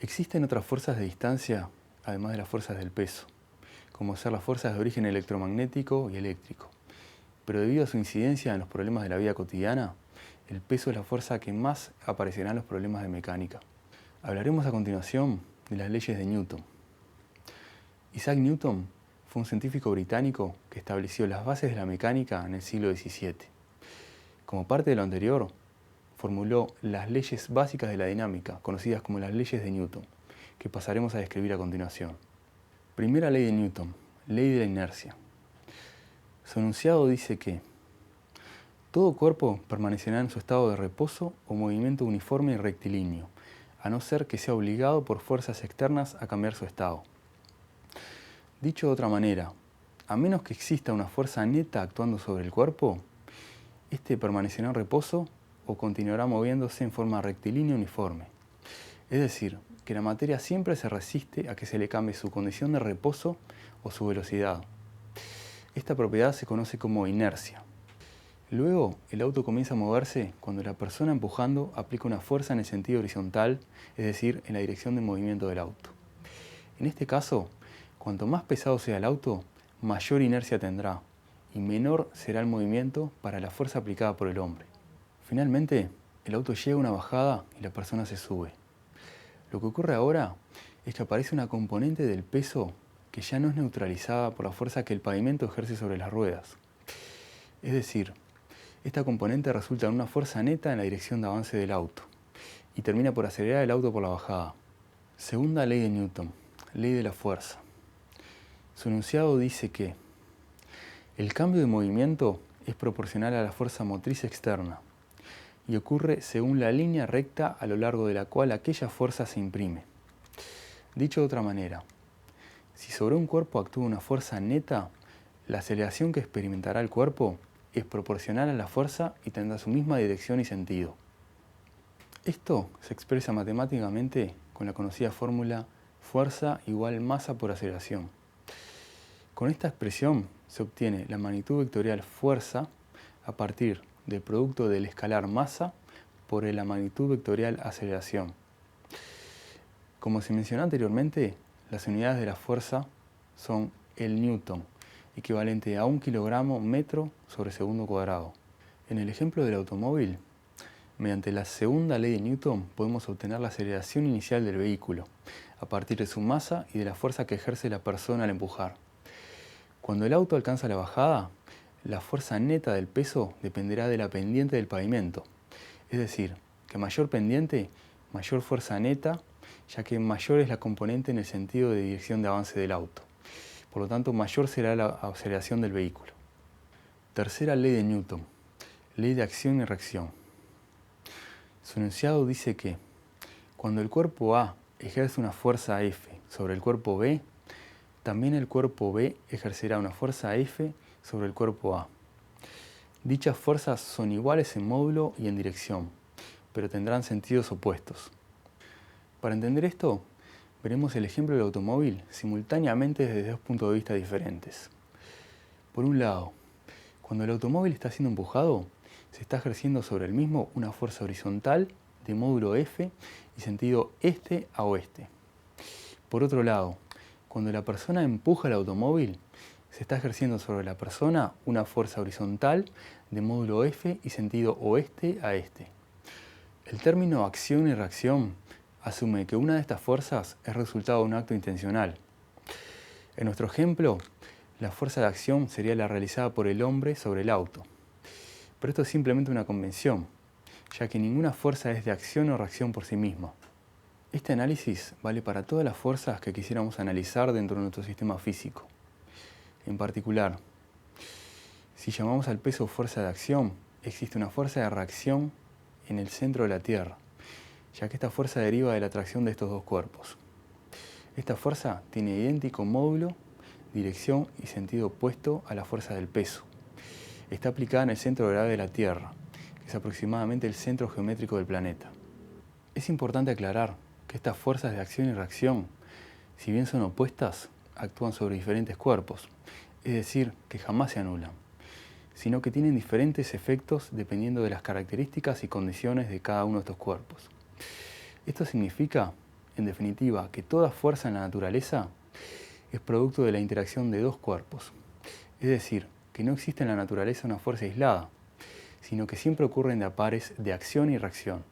Existen otras fuerzas de distancia, además de las fuerzas del peso, como ser las fuerzas de origen electromagnético y eléctrico. Pero debido a su incidencia en los problemas de la vida cotidiana, el peso es la fuerza que más aparecerá en los problemas de mecánica. Hablaremos a continuación de las leyes de Newton. Isaac Newton fue un científico británico que estableció las bases de la mecánica en el siglo XVII. Como parte de lo anterior, formuló las leyes básicas de la dinámica, conocidas como las leyes de Newton, que pasaremos a describir a continuación. Primera ley de Newton, ley de la inercia. Su enunciado dice que todo cuerpo permanecerá en su estado de reposo o movimiento uniforme y rectilíneo, a no ser que sea obligado por fuerzas externas a cambiar su estado. Dicho de otra manera, a menos que exista una fuerza neta actuando sobre el cuerpo, éste permanecerá en reposo o continuará moviéndose en forma rectilínea uniforme. Es decir, que la materia siempre se resiste a que se le cambie su condición de reposo o su velocidad. Esta propiedad se conoce como inercia. Luego, el auto comienza a moverse cuando la persona empujando aplica una fuerza en el sentido horizontal, es decir, en la dirección de movimiento del auto. En este caso, cuanto más pesado sea el auto, mayor inercia tendrá y menor será el movimiento para la fuerza aplicada por el hombre. Finalmente, el auto llega a una bajada y la persona se sube. Lo que ocurre ahora es que aparece una componente del peso que ya no es neutralizada por la fuerza que el pavimento ejerce sobre las ruedas. Es decir, esta componente resulta en una fuerza neta en la dirección de avance del auto y termina por acelerar el auto por la bajada. Segunda ley de Newton, ley de la fuerza. Su enunciado dice que el cambio de movimiento es proporcional a la fuerza motriz externa y ocurre según la línea recta a lo largo de la cual aquella fuerza se imprime. Dicho de otra manera, si sobre un cuerpo actúa una fuerza neta, la aceleración que experimentará el cuerpo es proporcional a la fuerza y tendrá su misma dirección y sentido. Esto se expresa matemáticamente con la conocida fórmula fuerza igual masa por aceleración. Con esta expresión se obtiene la magnitud vectorial fuerza a partir del producto del escalar masa por la magnitud vectorial aceleración. Como se mencionó anteriormente, las unidades de la fuerza son el newton, equivalente a 1 kilogramo metro sobre segundo cuadrado. En el ejemplo del automóvil, mediante la segunda ley de Newton podemos obtener la aceleración inicial del vehículo, a partir de su masa y de la fuerza que ejerce la persona al empujar. Cuando el auto alcanza la bajada, la fuerza neta del peso dependerá de la pendiente del pavimento. Es decir, que mayor pendiente, mayor fuerza neta, ya que mayor es la componente en el sentido de dirección de avance del auto. Por lo tanto, mayor será la aceleración del vehículo. Tercera ley de Newton, ley de acción y reacción. Su enunciado dice que cuando el cuerpo A ejerce una fuerza F sobre el cuerpo B, también el cuerpo B ejercerá una fuerza F sobre el cuerpo A. Dichas fuerzas son iguales en módulo y en dirección, pero tendrán sentidos opuestos. Para entender esto, veremos el ejemplo del automóvil simultáneamente desde dos puntos de vista diferentes. Por un lado, cuando el automóvil está siendo empujado, se está ejerciendo sobre el mismo una fuerza horizontal de módulo F y sentido este a oeste. Por otro lado, cuando la persona empuja el automóvil, se está ejerciendo sobre la persona una fuerza horizontal de módulo F y sentido oeste a este. El término acción y reacción asume que una de estas fuerzas es resultado de un acto intencional. En nuestro ejemplo, la fuerza de acción sería la realizada por el hombre sobre el auto. Pero esto es simplemente una convención, ya que ninguna fuerza es de acción o reacción por sí misma. Este análisis vale para todas las fuerzas que quisiéramos analizar dentro de nuestro sistema físico. En particular, si llamamos al peso fuerza de acción, existe una fuerza de reacción en el centro de la Tierra, ya que esta fuerza deriva de la atracción de estos dos cuerpos. Esta fuerza tiene idéntico módulo, dirección y sentido opuesto a la fuerza del peso. Está aplicada en el centro de gravedad de la Tierra, que es aproximadamente el centro geométrico del planeta. Es importante aclarar que estas fuerzas de acción y reacción, si bien son opuestas, actúan sobre diferentes cuerpos, es decir, que jamás se anulan, sino que tienen diferentes efectos dependiendo de las características y condiciones de cada uno de estos cuerpos. Esto significa, en definitiva, que toda fuerza en la naturaleza es producto de la interacción de dos cuerpos. Es decir, que no existe en la naturaleza una fuerza aislada, sino que siempre ocurren de a pares de acción y reacción.